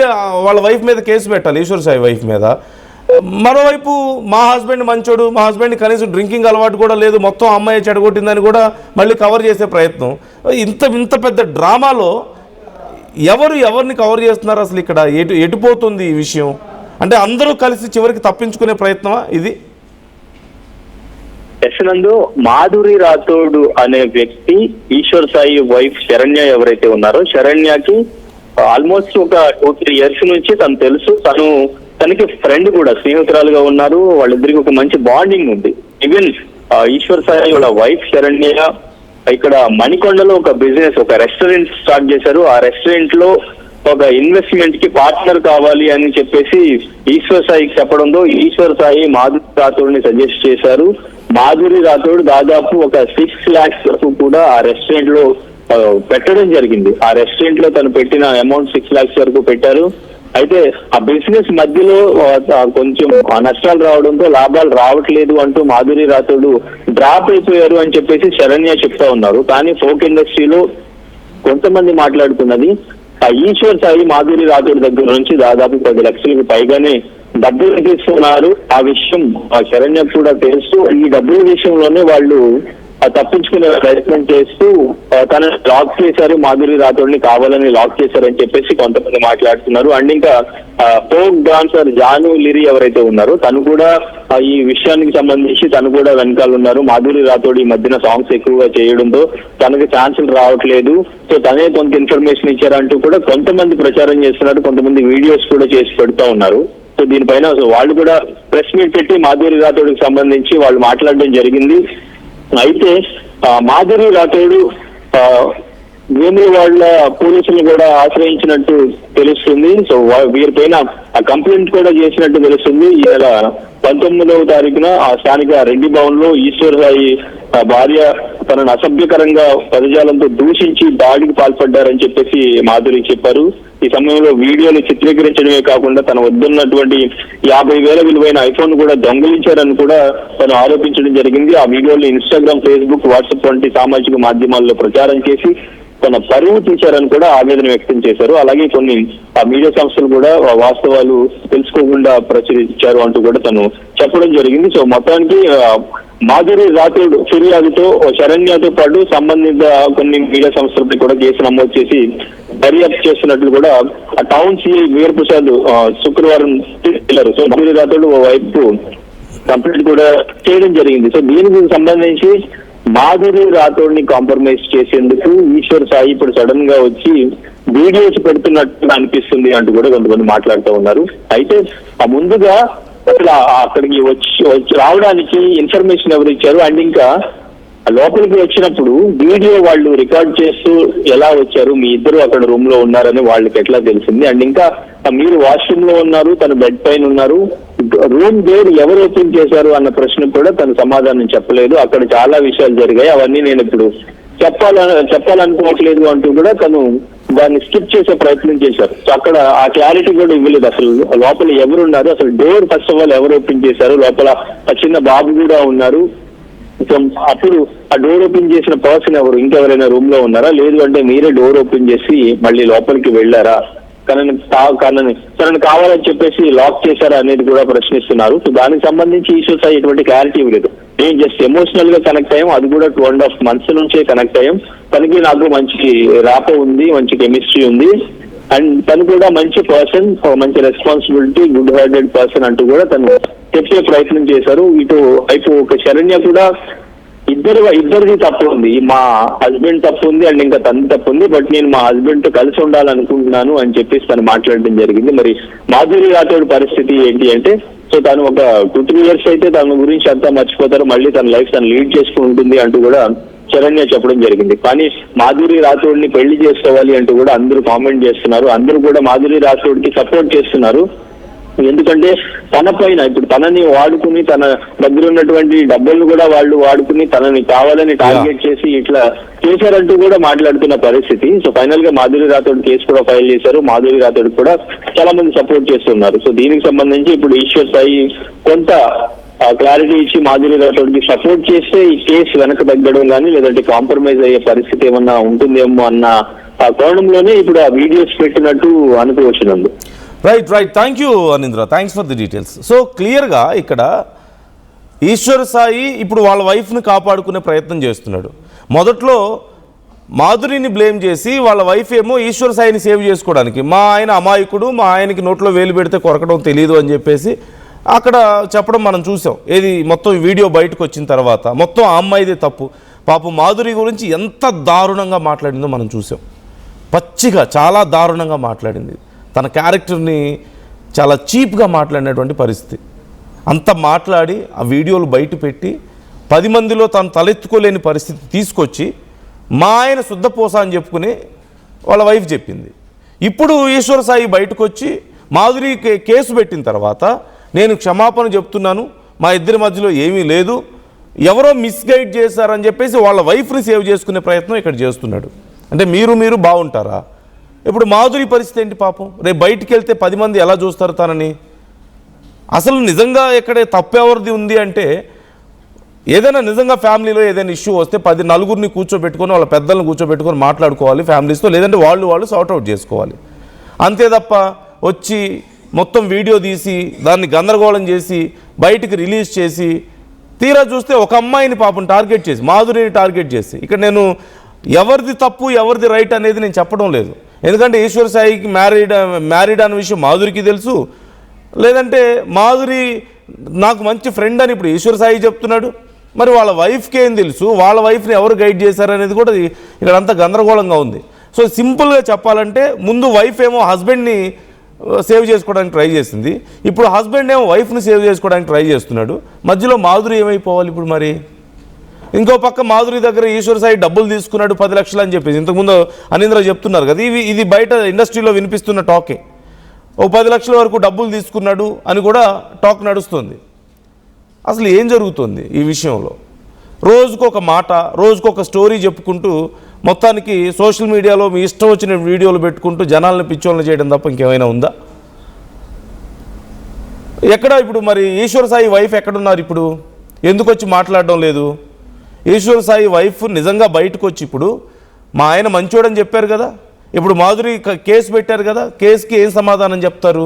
Speaker 1: వాళ్ళ వైఫ్ మీద కేసు పెట్టాలి, ఈశ్వర్ సాయి వైఫ్ మీద. మరోవైపు మా హస్బెండ్ మంచోడు, మా హస్బెండ్ కనీసం డ్రింకింగ్ అలవాటు కూడా లేదు, మొత్తం అమ్మాయి చెడగొట్టిందని కూడా మళ్ళీ కవర్ చేసే ప్రయత్నం. ఇంత పెద్ద డ్రామాలో ఎవరిని కవర్ చేస్తున్నారు అసలు? ఇక్కడ ఎటుపోతుంది ఈ విషయం? అంటే అందరూ కలిసి చివరికి తప్పించుకునే ప్రయత్నమా ఇది?
Speaker 3: యశనందు, మాధురి రాథోడ్ అనే వ్యక్తి ఈశ్వర్ సాయి వైఫ్ శరణ్య ఎవరైతే ఉన్నారో, శరణ్యకి ఆల్మోస్ట్ ఒక 2-3 years నుంచి తను తెలుసు. తనకి ఫ్రెండ్ కూడా, స్నేహితురాలుగా ఉన్నారు. వాళ్ళిద్దరికి ఒక మంచి బాండింగ్ ఉంది. ఈవెన్ ఈశ్వర్ సాయి వాళ్ళ వైఫ్ శరణ్య ఇక్కడ మణికొండలో ఒక బిజినెస్, ఒక రెస్టారెంట్ స్టార్ట్ చేశారు. ఆ రెస్టారెంట్ లో ఒక ఇన్వెస్ట్మెంట్ కి పార్ట్నర్ కావాలి అని చెప్పేసి ఈశ్వర్ సాయికి చెప్పడంతో ఈశ్వర్ సాయి మాధురి రాథోడ్ని సజెస్ట్ చేశారు. మాధురి రాథోడ్ దాదాపు ఒక 6 lakhs వరకు కూడా ఆ రెస్టారెంట్ లో పెట్టడం జరిగింది. ఆ రెస్టారెంట్ లో తను పెట్టిన అమౌంట్ 6 lakhs వరకు పెట్టారు. అయితే ఆ బిజినెస్ మధ్యలో కొంచెం నష్టాలు రావడంతో లాభాలు రావట్లేదు అంటూ మాధురి రాథోడ్ డ్రాప్ అయిపోయారు అని చెప్పేసి శరణ్య చెప్తా ఉన్నారు. కానీ ఫోక్ ఇండస్ట్రీలో కొంతమంది మాట్లాడుతున్నది ఆ ఈశ్వర్ సాయి మాధురి రాథోడ్ దగ్గర నుంచి దాదాపు 10 లక్షలకు పైగానే డబ్బులు తీసుకున్నారు. ఆ విషయం శరణ్య కూడా తెలుసు. ఈ డబ్బుల విషయంలోనే వాళ్ళు తప్పించుకునే ప్రయత్నం చేస్తూ తనని లాక్ చేశారు, మాధురి రాథోడ్ని కావాలని లాక్ చేశారని చెప్పేసి కొంతమంది మాట్లాడుతున్నారు. అండ్ ఇంకా ఫోక్ డాన్సర్ జాను లిరి ఎవరైతే ఉన్నారో తను కూడా ఈ విషయానికి సంబంధించి తను కూడా వెనకాల ఉన్నారు. మాధురి రాథోడ్ ఈ మధ్యన సాంగ్స్ ఎక్కువగా చేయడంతో తనకి ఛాన్సులు రావట్లేదు, సో తనే కొంత ఇన్ఫర్మేషన్ ఇచ్చారంటూ కూడా కొంతమంది ప్రచారం చేస్తున్నారు. కొంతమంది వీడియోస్ కూడా చేసి పెడతా ఉన్నారు. సో దీనిపైన వాళ్ళు కూడా ప్రెస్ మీట్ పెట్టి మాధురి రాథోడ్కి సంబంధించి వాళ్ళు మాట్లాడడం జరిగింది. అయితే మాధురి రాథోడ్ వేములవాడ పోలీసులు కూడా ఆశ్రయించినట్టు తెలుస్తుంది. సో వీరిపైన ఆ కంప్లైంట్ కూడా చేసినట్టు తెలుస్తుంది. ఈ నెల 19వ తారీఖున ఆ స్థానిక రెడ్డి భవన్ లో ఈశ్వర్ సాయి భార్య తనను అసభ్యకరంగా పదజాలంతో దూషించి దాడికి పాల్పడ్డారని చెప్పేసి మాధురి చెప్పారు. ఈ సమయంలో వీడియోలు చిత్రీకరించడమే కాకుండా తన వద్దున్నటువంటి 50,000 విలువైన ఐఫోన్ కూడా దొంగిలించారని కూడా తను ఆరోపించడం జరిగింది. ఆ వీడియోలు ఇన్స్టాగ్రామ్, ఫేస్బుక్, వాట్సాప్ వంటి సామాజిక మాధ్యమాల్లో ప్రచారం చేసి తన పరువు తీశారని కూడా ఆవేదన వ్యక్తం చేశారు. అలాగే కొన్ని మీడియా సంస్థలు కూడా వాస్తవాలు తెలుసుకోకుండా ప్రచురించారు అంటూ కూడా తను చెప్పడం జరిగింది. సో మొత్తానికి మాధురి రాథోడ్ ఫిర్యాదుతో శరణ్యతో పాటు సంబంధిత కొన్ని మీడియా సంస్థలపై కూడా కేసు నమోదు చేసి దర్యాప్తు చేస్తున్నట్లు కూడా టౌన్ సిఐ వీరప్రసాద్ శుక్రవారం తెలిపారు. సో మాధురి రాథోడ్ వైపు కంప్లైంట్ కూడా చేయడం జరిగింది. సో దీనికి సంబంధించి మాధురి రాథోడ్ని కాంప్రమైజ్ చేసేందుకు ఈశ్వర్ సాయి ఇప్పుడు సడన్ గా వచ్చి వీడియోస్ పెడుతున్నట్టు అనిపిస్తుంది అంటూ కూడా కొంతమంది మాట్లాడుతూ ఉన్నారు. అయితే ముందుగా అసలు అక్కడికి వచ్చి రావడానికి ఇన్ఫర్మేషన్ ఎవరు ఇచ్చారు? అండ్ ఇంకా లోపలికి వచ్చినప్పుడు వీడియో వాళ్ళు రికార్డ్ చేస్తూ ఎలా వచ్చారు, మీ ఇద్దరు అక్కడ రూమ్ లో ఉన్నారని వాళ్ళకి ఎట్లా తెలిసింది? అండ్ ఇంకా మీరు వాష్రూమ్ లో ఉన్నారు, తన బెడ్ పైన ఉన్నారు, రూమ్ డోర్ ఎవరు ఓపెన్ చేశారు అన్న ప్రశ్న కూడా తను సమాధానం చెప్పలేదు. అక్కడ చాలా విషయాలు జరిగాయి, అవన్నీ నేను ఇప్పుడు చెప్పాలనుకోవట్లేదు అంటూ కూడా తను దాన్ని స్కిప్ చేసే ప్రయత్నం చేశారు. సో అక్కడ ఆ క్లారిటీ కూడా ఇవ్వలేదు. అసలు లోపల ఎవరున్నారు, అసలు డోర్ ఫస్ట్ ఆఫ్ ఆల్ ఎవరు ఓపెన్ చేశారు, లోపల ఆ చిన్న బాబు కూడా ఉన్నారు. సో అప్పుడు ఆ డోర్ ఓపెన్ చేసిన పర్సన్ ఎవరు, ఇంకెవరైనా రూమ్ లో ఉన్నారా, లేదు అంటే మీరే డోర్ ఓపెన్ చేసి మళ్ళీ లోపలికి వెళ్ళారా, తనని కావాలని చెప్పేసి లాక్ చేశారా అనేది కూడా ప్రశ్నిస్తున్నారు. సో దానికి సంబంధించి ఈశ్వర్ సాయి ఎటువంటి క్లారిటీ ఇవ్వలేదు. నేను జస్ట్ ఎమోషనల్ గా కనెక్ట్ అయ్యాం, అది కూడా 2.5 months నుంచే కనెక్ట్ అయ్యాం. తనకి నాకు మంచి ర్యాపో ఉంది, మంచి కెమిస్ట్రీ ఉంది, అండ్ తను కూడా మంచి పర్సన్, మంచి రెస్పాన్సిబిలిటీ, గుడ్ హార్టెడ్ పర్సన్ అంటూ కూడా తను చెప్పే ప్రయత్నం చేశారు. ఇటు వైపు ఒక శరణ్య కూడా ఇద్దరిది తప్పు ఉంది, మా హస్బెండ్ తప్పు ఉంది అండ్ ఇంకా తన తప్పు ఉంది, బట్ నేను మా హస్బెండ్ తో కలిసి ఉండాలనుకుంటున్నాను అని చెప్పేసి తను మాట్లాడడం జరిగింది. మరి మాధురి రాథోడ్ పరిస్థితి ఏంటి అంటే, సో తను ఒక 2-3 years అయితే తన గురించి అంతా మర్చిపోతారు, మళ్ళీ తన లైఫ్ తను లీడ్ చేసుకుని ఉంటుంది అంటూ కూడా శరణ్య చెప్పడం జరిగింది. కానీ మాధురి రాథోడ్ ని పెళ్లి చేసుకోవాలి అంటూ కూడా అందరూ కామెంట్ చేస్తున్నారు. అందరూ కూడా మాధురి రాథోడ్ కి సపోర్ట్ చేస్తున్నారు. ఎందుకంటే తన పైన ఇప్పుడు తనని వాడుకుని, తన దగ్గర ఉన్నటువంటి డబ్బులను కూడా వాళ్ళు వాడుకుని తనని కావాలని టార్గెట్ చేసి ఇట్లా చేశారంటూ కూడా మాట్లాడుతున్న పరిస్థితి. సో ఫైనల్ గా మాధురి రాథోడ్ కేసు కూడా ఫైల్ చేశారు. మాధురి రాథోడ్ కూడా చాలా మంది సపోర్ట్ చేస్తున్నారు. సో దీనికి సంబంధించి ఇప్పుడు ఈశ్వర్ సాయి కొంత క్లారిటీ ఇచ్చి మాధురి రాథోడ్ కి సపోర్ట్ చేస్తే ఈ కేసు వెనక తగ్గడం కానీ, లేదంటే కాంప్రమైజ్ అయ్యే పరిస్థితి ఏమన్నా ఉంటుందేమో అన్న ఆ కోణంలోనే ఇప్పుడు ఆ వీడియోస్ పెట్టినట్టు అనుకోవచ్చునందు.
Speaker 1: Right. Thank you Anindra, thanks for the details. So క్లియర్గా ఇక్కడ ఈశ్వర్ సాయి ఇప్పుడు వాళ్ళ వైఫ్ని కాపాడుకునే ప్రయత్నం చేస్తున్నాడు. మొదట్లో మాధురిని బ్లేమ్ చేసి వాళ్ళ వైఫ్ ఏమో ఈశ్వర్ సాయిని సేవ్ చేసుకోవడానికి, మా ఆయన అమాయకుడు, మా ఆయనకి నోట్లో వేలు పెడితే కొరకడం తెలియదు అని చెప్పేసి అక్కడ చెప్పడం మనం చూసాం. ఏది మొత్తం వీడియో బయటకు వచ్చిన తర్వాత మొత్తం ఆ అమ్మాయిదే తప్పు. పాపం మాధురి గురించి ఎంత దారుణంగా మాట్లాడిందో మనం చూసాం. పచ్చిగా చాలా దారుణంగా మాట్లాడింది. తన క్యారెక్టర్ని చాలా చీప్గా మాట్లాడినటువంటి పరిస్థితి. అంత మాట్లాడి ఆ వీడియోలు బయట పెట్టి 10 మందిలో తను తలెత్తుకోలేని పరిస్థితి తీసుకొచ్చి మా ఆయన శుద్ధపోస అని చెప్పుకుని వాళ్ళ వైఫ్ చెప్పింది. ఇప్పుడు ఈశ్వర్ సాయి బయటకు వచ్చి మాధురి కేసు పెట్టిన తర్వాత నేను క్షమాపణ చెప్తున్నాను, మా ఇద్దరి మధ్యలో ఏమీ లేదు, ఎవరో మిస్గైడ్ చేశారని చెప్పేసి వాళ్ళ వైఫ్ని సేవ్ చేసుకునే ప్రయత్నం ఇక్కడ చేస్తున్నాడు. అంటే మీరు బాగుంటారా? ఇప్పుడు మాధురి పరిస్థితి ఏంటి పాపం? రేపు బయటికి వెళ్తే 10 మంది ఎలా చూస్తారు తనని? అసలు నిజంగా ఎక్కడే తప్పెవరిది ఉంది అంటే, ఏదైనా నిజంగా ఫ్యామిలీలో ఏదైనా ఇష్యూ వస్తే 10 నలుగురిని కూర్చోబెట్టుకొని వాళ్ళ పెద్దలను కూర్చోబెట్టుకొని మాట్లాడుకోవాలి ఫ్యామిలీస్తో, లేదంటే వాళ్ళు సార్ట్అవుట్ చేసుకోవాలి. అంతే తప్ప వచ్చి మొత్తం వీడియో తీసి దాన్ని గందరగోళం చేసి బయటికి రిలీజ్ చేసి తీరా చూస్తే ఒక అమ్మాయిని పాపం టార్గెట్ చేసి, మాధురిని టార్గెట్ చేసి, ఇక్కడ నేను ఎవరిది తప్పు ఎవరిది రైట్ అనేది నేను చెప్పడం లేదు. ఎందుకంటే ఈశ్వర్ సాయికి మ్యారీడ్ అనే విషయం మాధురికి తెలుసు, లేదంటే మాధురి నాకు మంచి ఫ్రెండ్ అని ఇప్పుడు ఈశ్వర్ సాయి చెప్తున్నాడు. మరి వాళ్ళ వైఫ్కి ఏం తెలుసు, వాళ్ళ వైఫ్ని ఎవరు గైడ్ చేశారనేది కూడా ఇక్కడ అంతా గందరగోళంగా ఉంది. సో సింపుల్గా చెప్పాలంటే ముందు వైఫ్ ఏమో హస్బెండ్ని సేవ్ చేసుకోవడానికి ట్రై చేసింది, ఇప్పుడు హస్బెండ్ ఏమో వైఫ్ని సేవ్ చేసుకోవడానికి ట్రై చేస్తున్నాడు. మధ్యలో మాధురి ఏమైపోవాలి ఇప్పుడు? మరి ఇంకో పక్క మాధురి దగ్గర ఈశ్వర్ సాయి డబ్బులు తీసుకున్నాడు 10 లక్షలు అని చెప్పేసి ఇంతకుముందు అనింద్ర చెప్తున్నారు కదా, ఇది బయట ఇండస్ట్రీలో వినిపిస్తున్న టాకే. ఓ 10 లక్షల వరకు డబ్బులు తీసుకున్నాడు అని కూడా టాక్ నడుస్తుంది. అసలు ఏం జరుగుతుంది ఈ విషయంలో? రోజుకొక మాట, రోజుకొక స్టోరీ చెప్పుకుంటూ మొత్తానికి సోషల్ మీడియాలో మీ ఇష్టం వచ్చిన వీడియోలు పెట్టుకుంటూ జనాలను పిచ్చోళ్ళని చేయడం తప్ప ఇంకేమైనా ఉందా? ఎక్కడ ఇప్పుడు మరి ఈశ్వర్ సాయి వైఫ్ ఎక్కడున్నారు ఇప్పుడు? ఎందుకు వచ్చి మాట్లాడడం లేదు? ఈశ్వర్ సాయి వైఫ్ నిజంగా బయటకు వచ్చి ఇప్పుడు మా ఆయన మంచోడని చెప్పారు కదా, ఇప్పుడు మాధురి కేసు పెట్టారు కదా, కేసుకి ఏం సమాధానం చెప్తారు?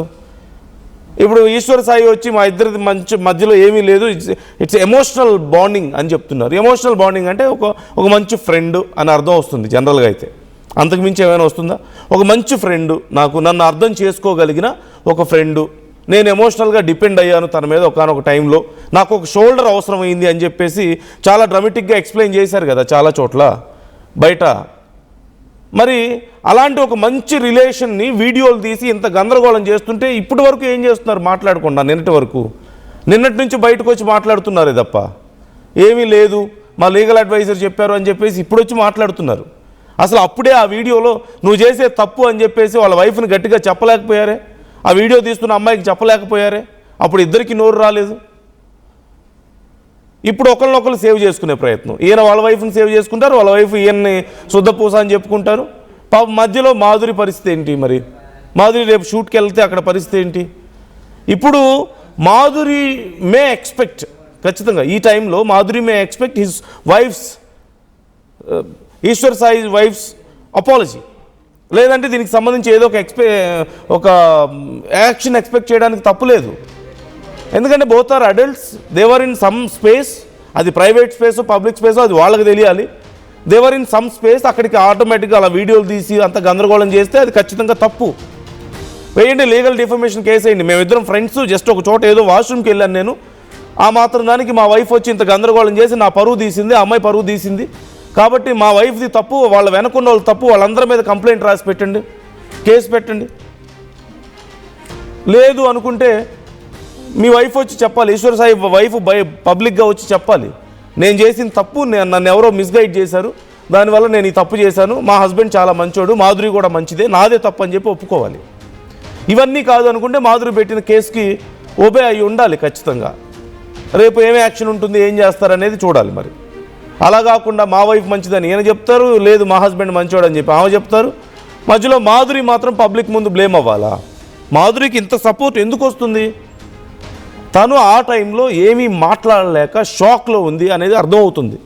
Speaker 1: ఇప్పుడు ఈశ్వర్ సాయి వచ్చి మా ఇద్దరి మధ్యలో ఏమీ లేదు, ఇట్స్ ఎమోషనల్ బాండింగ్ అని చెప్తున్నారు. ఎమోషనల్ బాండింగ్ అంటే ఒక మంచి ఫ్రెండ్ అని అర్థం వస్తుంది జనరల్గా. అయితే అంతకుమించి ఏమైనా వస్తుందా? ఒక మంచి ఫ్రెండ్, నన్ను అర్థం చేసుకోగలిగిన ఒక ఫ్రెండు, నేను ఎమోషనల్గా డిపెండ్ అయ్యాను తన మీద ఒకానొక టైంలో, నాకు ఒక షోల్డర్ అవసరమైంది అని చెప్పేసి చాలా డ్రామాటిక్గా ఎక్స్ప్లెయిన్ చేశారు కదా చాలా చోట్ల బయట. మరి అలాంటి ఒక మంచి రిలేషన్ని వీడియోలు తీసి ఇంత గందరగోళం చేస్తుంటే ఇప్పటి వరకు ఏం చేస్తున్నారు మాట్లాడకుండా? నిన్నటి వరకు నిన్నటి నుంచి బయటకు వచ్చి మాట్లాడుతున్నారే తప్ప ఏమీ లేదు, మా లీగల్ అడ్వైజర్ చెప్పారు అని చెప్పేసి ఇప్పుడు వచ్చి మాట్లాడుతున్నారు. అసలు అప్పుడే ఆ వీడియోలో నువ్వు చేసే తప్పు అని చెప్పేసి వాళ్ళ వైఫ్ని గట్టిగా చెప్పలేకపోయారే, ఆ వీడియో తీస్తున్న అమ్మాయికి చెప్పలేకపోయారే, అప్పుడు ఇద్దరికి నోరు రాలేదు. ఇప్పుడు ఒకరినొకరు సేవ్ చేసుకునే ప్రయత్నం, ఈయన వాళ్ళ వైఫ్ని సేవ్ చేసుకుంటారు, వాళ్ళ వైఫ్ ఈయన్ని శుద్ధపూస అని చెప్పుకుంటారు. పాప మధ్యలో మాధురి పరిస్థితి ఏంటి? మరి మాధురి రేపు షూట్కి వెళ్తే అక్కడ పరిస్థితి ఏంటి? ఇప్పుడు మాధురి మే ఎక్స్పెక్ట్, ఖచ్చితంగా ఈ టైంలో Madhuri may expect his wife's, Eshwar Sai wife's apology, లేదంటే దీనికి సంబంధించి ఏదో ఒక యాక్షన్ ఎక్స్పెక్ట్ చేయడానికి తప్పులేదు. ఎందుకంటే both are adults, they're in some space, అది ప్రైవేట్ స్పేసో పబ్లిక్ స్పేసో అది వాళ్ళకి తెలియాలి. దేవర్ ఇన్ సమ్ స్పేస్, అక్కడికి ఆటోమేటిక్గా అలా వీడియోలు తీసి అంత గందరగోళం చేస్తే అది ఖచ్చితంగా తప్పు. వేయండి, లీగల్ డిఫర్మేషన్ కేసు వేయండి. మేమిద్దరం ఫ్రెండ్స్, జస్ట్ ఒక చోట ఏదో వాష్రూమ్కి వెళ్ళాను నేను, ఆ మాత్రం దానికి మా వైఫ్ వచ్చి ఇంత గందరగోళం చేసి నా పరువు తీసింది, ఆ అమ్మాయి పరువు తీసింది, కాబట్టి మా వైఫ్ది తప్పు, వాళ్ళ వెనకున్న వాళ్ళు తప్పు, వాళ్ళందరి మీద కంప్లైంట్ రాసి పెట్టండి, కేసు పెట్టండి. లేదు అనుకుంటే మీ వైఫ్ వచ్చి చెప్పాలి, ఈశ్వర్ సాయి వైఫ్ పబ్లిక్గా వచ్చి చెప్పాలి, నేను చేసిన తప్పు, నన్ను ఎవరో మిస్గైడ్ చేశారు, దానివల్ల నేను ఈ తప్పు చేశాను, మా హస్బెండ్ చాలా మంచోడు, మాధురి కూడా మంచిదే, నాదే తప్పు అని చెప్పి ఒప్పుకోవాలి. ఇవన్నీ కాదు అనుకుంటే మాధురి పెట్టిన కేసుకి ఓబే అయి ఉండాలి ఖచ్చితంగా. రేపు ఏమి యాక్షన్ ఉంటుంది, ఏం చేస్తారనేది చూడాలి. మరి అలా కాకుండా మా వైఫ్ మంచిదని ఈయన చెప్తారు, లేదు మా హస్బెండ్ మంచోడు అని చెప్పి ఆమె చెప్తారు, మధ్యలో మాధురి మాత్రం పబ్లిక్ ముందు బ్లేమ్ అవ్వాలా? మాధురికి ఇంత సపోర్ట్ ఎందుకు వస్తుంది? తను ఆ టైంలో ఏమీ మాట్లాడలేక షాక్లో ఉంది అనేది అర్థమవుతుంది.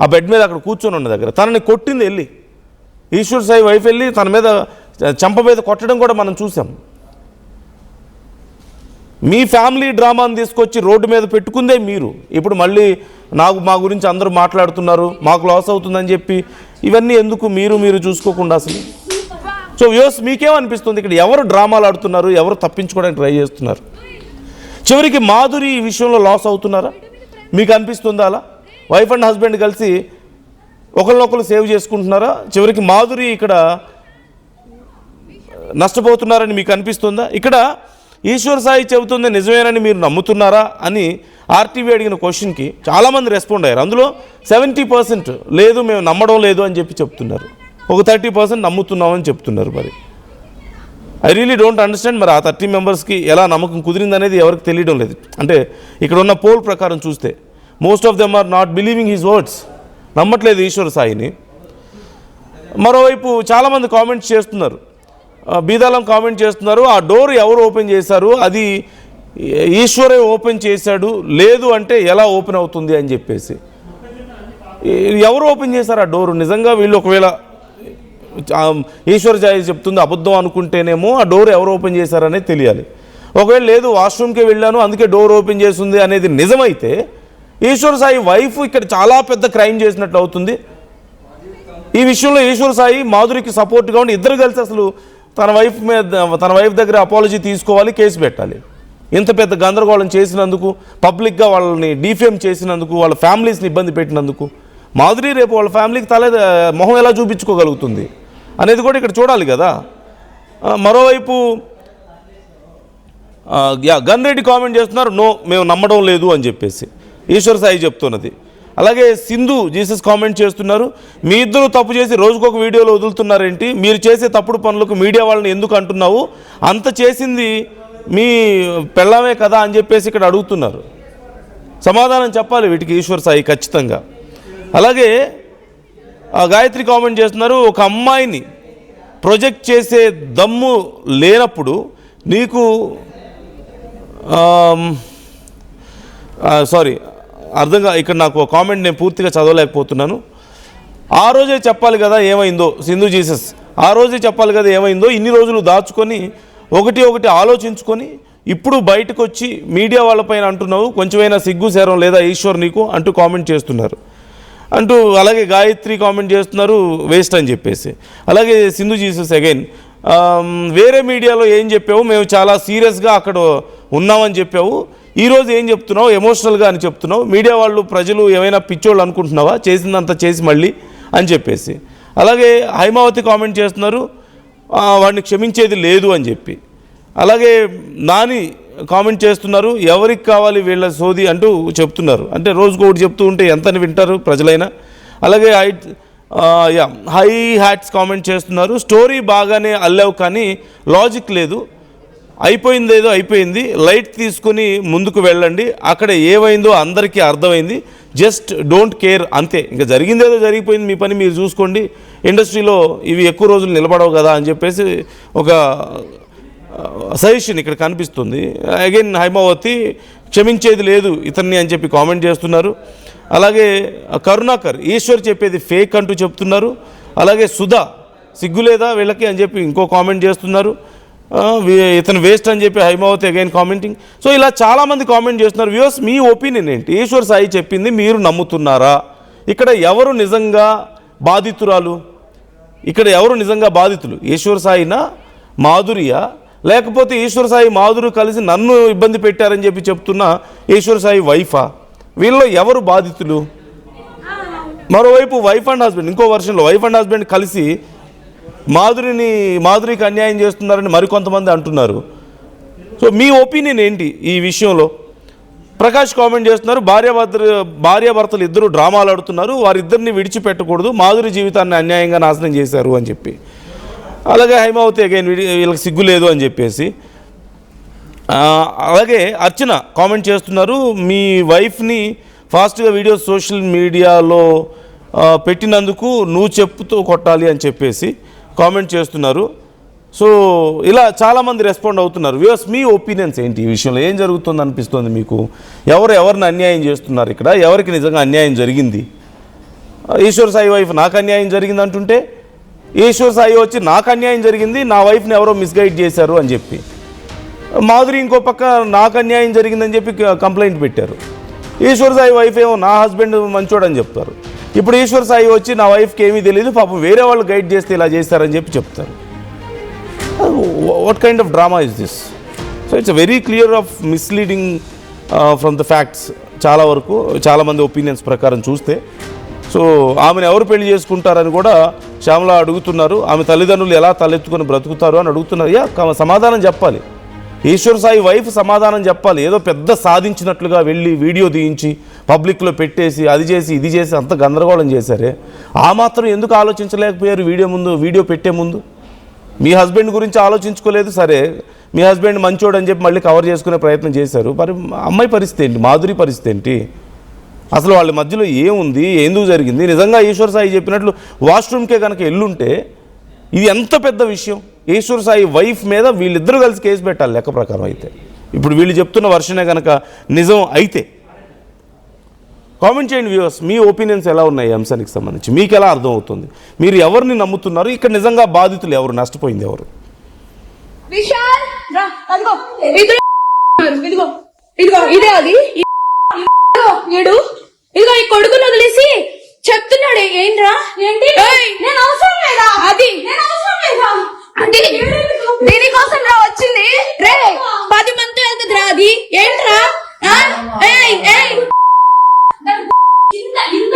Speaker 1: ఆ బెడ్ మీద అక్కడ కూర్చొని ఉన్న దగ్గర తనని కొట్టింది వెళ్ళి, ఈశ్వర్ సాయి వైఫ్ వెళ్ళి తన మీద చంప మీద కొట్టడం కూడా మనం చూసాం. మీ ఫ్యామిలీ డ్రామాని తీసుకొచ్చి రోడ్డు మీద పెట్టుకుందే మీరు. ఇప్పుడు మళ్ళీ మా గురించి అందరూ మాట్లాడుతున్నారు, మాకు లాస్ అవుతుందని చెప్పి ఇవన్నీ ఎందుకు? మీరు చూసుకోకుండా అసలు. సో వ్యూస్, మీకేమనిపిస్తుంది ఇక్కడ? ఎవరు డ్రామాలు ఆడుతున్నారు, ఎవరు తప్పించుకోవడానికి ట్రై చేస్తున్నారు? చివరికి మాధురి ఈ విషయంలో లాస్ అవుతున్నారా? మీకు అనిపిస్తుందా అలా? వైఫ్ అండ్ హస్బెండ్ కలిసి ఒకరినొకరు సేవ్ చేసుకుంటున్నారా? చివరికి మాధురి ఇక్కడ నష్టపోతున్నారని మీకు అనిపిస్తుందా? ఇక్కడ ఈశ్వర్ సాయి చెబుతుంది నిజమేనని మీరు నమ్ముతున్నారా అని ఆర్టీవీ అడిగిన క్వశ్చన్కి చాలామంది రెస్పాండ్ అయ్యారు. అందులో 70% లేదు, మేము నమ్మడం లేదు అని చెప్పి చెప్తున్నారు, ఒక 30% నమ్ముతున్నామని చెప్తున్నారు. మరి ఐ రియలీ డోంట్ అండర్స్టాండ్. మరి ఆ 30 మెంబర్స్కి ఎలా నమ్మకం కుదిరిందనేది ఎవరికి తెలియడం లేదు. అంటే ఇక్కడ ఉన్న పోల్ ప్రకారం చూస్తే most of them are not believing his words, నమ్మట్లేదు ఈశ్వర్ సాయిని. మరోవైపు చాలామంది కామెంట్స్ చేస్తున్నారు, బీదాలం కామెంట్ చేస్తున్నారు, ఆ డోర్ ఎవరు ఓపెన్ చేశారు, అది ఈశ్వరే ఓపెన్ చేశాడు, లేదు అంటే ఎలా ఓపెన్ అవుతుంది అని చెప్పేసి. ఎవరు ఓపెన్ చేశారు ఆ డోరు? నిజంగా వీళ్ళు ఒకవేళ ఈశ్వర్ సాయి చెప్తుంది అబద్ధం అనుకుంటేనేమో ఆ డోర్ ఎవరు ఓపెన్ చేశారనేది తెలియాలి. ఒకవేళ లేదు వాష్రూమ్కే వెళ్ళాను అందుకే డోర్ ఓపెన్ చేస్తుంది అనేది నిజమైతే ఈశ్వర్ సాయి వైఫ్ ఇక్కడ చాలా పెద్ద క్రైమ్ చేసినట్లు అవుతుంది. ఈ విషయంలో ఈశ్వర్ సాయి మాధురికి సపోర్ట్గా ఉండి ఇద్దరు కలిసి అసలు తన వైఫ్ దగ్గర అపాలజీ తీసుకోవాలి, కేసు పెట్టాలి. ఇంత పెద్ద గందరగోళం చేసినందుకు, పబ్లిక్గా వాళ్ళని డిఫేమ్ చేసినందుకు, వాళ్ళ ఫ్యామిలీస్ని ఇబ్బంది పెట్టినందుకు మాధురి రేపు వాళ్ళ ఫ్యామిలీకి మొహం ఎలా చూపించుకోగలుగుతుంది అనేది కూడా ఇక్కడ చూడాలి కదా. మరోవైపు గన్ రెడ్డి కామెంట్ చేస్తున్నారు, నో మేము నమ్మడం లేదు అని చెప్పేసి ఈశ్వర్ సాయి చెప్తున్నది. అలాగే సింధు జీసస్ కామెంట్ చేస్తున్నారు, మీ ఇద్దరు తప్పు చేసి రోజుకొక వీడియోలో వదులుతున్నారేంటి, మీరు చేసే తప్పుడు పనులకు మీడియా వాళ్ళని ఎందుకు అంటున్నావు, అంత చేసింది మీ పెళ్ళామే కదా అని చెప్పేసి ఇక్కడ అడుగుతున్నారు. సమాధానం చెప్పాలి వీటికి ఈశ్వర్ సాయి ఖచ్చితంగా. అలాగే గాయత్రి కామెంట్ చేస్తున్నారు, ఒక అమ్మాయిని ప్రొజెక్ట్ చేసే దమ్ము లేనప్పుడు నీకు అర్థంగా ఇక్కడ నాకు కామెంట్ నేను పూర్తిగా చదవలేకపోతున్నాను. ఆ రోజే చెప్పాలి కదా ఏమైందో, సింధు జీసస్ ఆ రోజే చెప్పాలి కదా ఏమైందో, ఇన్ని రోజులు దాచుకొని ఒకటి ఆలోచించుకొని ఇప్పుడు బయటకు వచ్చి మీడియా వాళ్ళపైన అంటున్నావు, కొంచెమైనా సిగ్గు సేరం లేదా ఈశ్వర్ నీకు అంటూ కామెంట్ చేస్తున్నారు అంటూ. అలాగే గాయత్రి కామెంట్ చేస్తున్నారు వేస్ట్ అని చెప్పేసి. అలాగే సింధు జీసస్ అగైన్ వేరే మీడియాలో ఏం చెప్పావు, మేము చాలా సీరియస్గా అక్కడ ఉన్నామని చెప్పావు, ఈరోజు ఏం చెప్తున్నావు ఎమోషనల్గా అని చెప్తున్నావు, మీడియా వాళ్ళు ప్రజలు ఏమైనా పిచ్చోళ్ళు అనుకుంటున్నావా, చేసిందంతా చేసి మళ్ళీ అని చెప్పేసి. అలాగే హైమావతి కామెంట్ చేస్తున్నారు వాడిని క్షమించేది లేదు అని చెప్పి. అలాగే నాని కామెంట్ చేస్తున్నారు, ఎవరికి కావాలి వీళ్ళ సోది అంటూ చెప్తున్నారు. అంటే రోజుకు ఒకటి చెప్తూ ఉంటే ఎంతని వింటారు ప్రజలైనా. అలాగే హై హ్యాట్స్ కామెంట్ చేస్తున్నారు, స్టోరీ బాగానే అల్లావు కానీ లాజిక్ లేదు, అయిపోయింది ఏదో అయిపోయింది, లైట్ తీసుకుని ముందుకు వెళ్ళండి, అక్కడ ఏమైందో అందరికీ అర్థమైంది, జస్ట్ డోంట్ కేర్ అంతే, ఇంకా జరిగిందేదో జరిగిపోయింది, మీ పని మీరు చూసుకోండి, ఇండస్ట్రీలో ఇవి ఎక్కువ రోజులు నిలబడవు కదా అని చెప్పేసి ఒక సజెషన్ ఇక్కడ కనిపిస్తుంది. అగైన్ హైమావతి క్షమించేది లేదు ఇతన్ని అని చెప్పి కామెంట్ చేస్తున్నారు. అలాగే కరుణాకర్ ఈశ్వర్ చెప్పేది ఫేక్ అంటూ చెప్తున్నారు. అలాగే సుధా సిగ్గులేదా వీళ్ళకి అని చెప్పి ఇంకో కామెంట్ చేస్తున్నారు. ఇతను వేస్ట్ అని చెప్పి హైమావతి అగైన్ కామెంటింగ్. సో ఇలా చాలామంది కామెంట్ చేస్తున్నారు. వ్యూవర్స్, మీ ఒపీనియన్ ఏంటి? ఈశ్వర్ సాయి చెప్పింది మీరు నమ్ముతున్నారా? ఇక్కడ ఎవరు నిజంగా బాధితురాలు? ఇక్కడ ఎవరు నిజంగా బాధితులు? ఈశ్వర్ సాయినా, మాధురియా, లేకపోతే ఈశ్వర్ సాయి మాధురు కలిసి నన్ను ఇబ్బంది పెట్టారని చెప్పి చెప్తున్న ఈశ్వర్ సాయి వైఫా? వీళ్ళలో ఎవరు బాధితులు? మరోవైపు వైఫ్ అండ్ హస్బెండ్, ఇంకో వర్షన్లో వైఫ్ అండ్ హస్బెండ్ కలిసి మాధురికి అన్యాయం చేస్తున్నారని మరికొంతమంది అంటున్నారు. సో మీ ఒపీనియన్ ఏంటి ఈ విషయంలో? ప్రకాష్ కామెంట్ చేస్తున్నారు, భార్యాభర్తలు ఇద్దరు డ్రామాలు ఆడుతున్నారు, వారిద్దరిని విడిచిపెట్టకూడదు, మాధురి జీవితాన్ని అన్యాయంగా నాశనం చేశారు అని చెప్పి. అలాగే హైమావతి అగైన్ వీళ్ళకి సిగ్గు లేదు అని చెప్పేసి. అలాగే అర్చన కామెంట్ చేస్తున్నారు, మీ వైఫ్ని ఫాస్ట్గా వీడియోస్ సోషల్ మీడియాలో పెట్టినందుకు నువ్వు చెప్పుతూ కొట్టాలి అని చెప్పేసి కామెంట్ చేస్తున్నారు. సో ఇలా చాలామంది రెస్పాండ్ అవుతున్నారు. వ్యూవర్స్, మీ ఒపీనియన్స్ ఏంటి ఈ విషయంలో? ఏం జరుగుతుంది అనిపిస్తుంది మీకు? ఎవరిని అన్యాయం చేస్తున్నారు ఇక్కడ? ఎవరికి నిజంగా అన్యాయం జరిగింది? ఈశ్వర్ సాయి వైఫ్ నాకు అన్యాయం జరిగింది అంటుంటే, ఈశ్వర్ సాయి వచ్చి నాకు అన్యాయం జరిగింది, నా వైఫ్ని ఎవరో మిస్గైడ్ చేశారు అని చెప్పి, మాధురి ఇంకో పక్క నాకు అన్యాయం జరిగిందని చెప్పి కంప్లైంట్ పెట్టారు. ఈశ్వర్ సాయి వైఫ్ ఏమో నా హస్బెండ్ మంచోడని చెప్తారు. ఇప్పుడు ఈశ్వర్ సాయి వచ్చి నా వైఫ్కి ఏమీ తెలియదు, పాపం వేరే వాళ్ళు గైడ్ చేస్తే ఇలా చేస్తారని చెప్పి చెప్తారు. What kind of drama is this? So it's a very clear of misleading from the facts. చాలా వరకు చాలామంది ఒపీనియన్స్ ప్రకారం చూస్తే. సో ఆమెను ఎవరు పెళ్లి చేసుకుంటారని కూడా శ్యామల అడుగుతున్నారు. ఆమె తల్లిదండ్రులు ఎలా తలెత్తుకొని బ్రతుకుతారు అని అడుగుతున్నారు. సమాధానం చెప్పాలి. ఈశ్వర్ సాయి వైఫ్ సమాధానం చెప్పాలి. ఏదో పెద్ద సాధించినట్లుగా వెళ్ళి వీడియో తీయించి పబ్లిక్లో పెట్టేసి అది చేసి ఇది చేసి అంత గందరగోళం చేశారే, ఆ మాత్రం ఎందుకు ఆలోచించలేకపోయారు? వీడియో పెట్టే ముందు మీ హస్బెండ్ గురించి ఆలోచించుకోలేదు. సరే, మీ హస్బెండ్ మంచోడు అని చెప్పి మళ్ళీ కవర్ చేసుకునే ప్రయత్నం చేశారు. మరి అమ్మాయి పరిస్థితి ఏంటి? మాధురి పరిస్థితి ఏంటి? అసలు వాళ్ళ మధ్యలో ఏముంది? ఎందుకు జరిగింది? నిజంగా ఈశ్వర్ సాయి చెప్పినట్లు వాష్రూమ్కే కనుక ఎల్లుంటే ఇది ఎంత పెద్ద విషయం. ఈశ్వర్ సాయి వైఫ్ మీద వీళ్ళిద్దరూ కలిసి కేసు పెట్టాలి లెక్క ప్రకారం. అయితే ఇప్పుడు వీళ్ళు చెప్తున్న వర్షనే కనుక నిజం అయితే కామెంట్ చేయండి వ్యూవర్స్. మీ ఒపీనియన్స్ ఎలా ఉన్నాయి ఈ అంశానికి సంబంధించి? మీకు ఎలా అర్థమవుతుంది? మీరు ఎవరిని నమ్ముతున్నారు? ఇక్కడ నిజంగా బాధితులు ఎవరు? నష్టపోయింది ఎవరు?
Speaker 4: విశాల్ రా, అదిగో ఇదిగో ఇదే అది ఏడు. ఇదిగో ఈ కొడుకుని వదిలేసి చెప్తున్నాడు. ఏంట్రా? ఏంటి? నేను అవసరం లేదా? అది నేను అవసరం లేదా? అంటే దీనికోసం రా వచ్చింది. రే 10 మంది వెళ్తుంది రా. అది ఏంట్రా?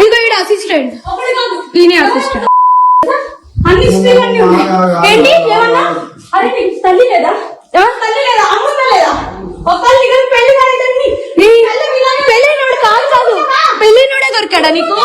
Speaker 4: ఇదిగో ఈడ అసిస్టెంట్, ఈయన అసిస్టెంట్. అన్ని స్త్రీలన్నీ ఉన్నాయి. ఏంటి? ఏమన్నా? అరే నీకు తల్లి లేదా? తల్లి లేదా? అమ్మ లేదా? ఒకళ్ళు పెళ్లి పెళ్ళైనడు కాదు. పెళ్ళైనోడే దొరికాడా నీకు?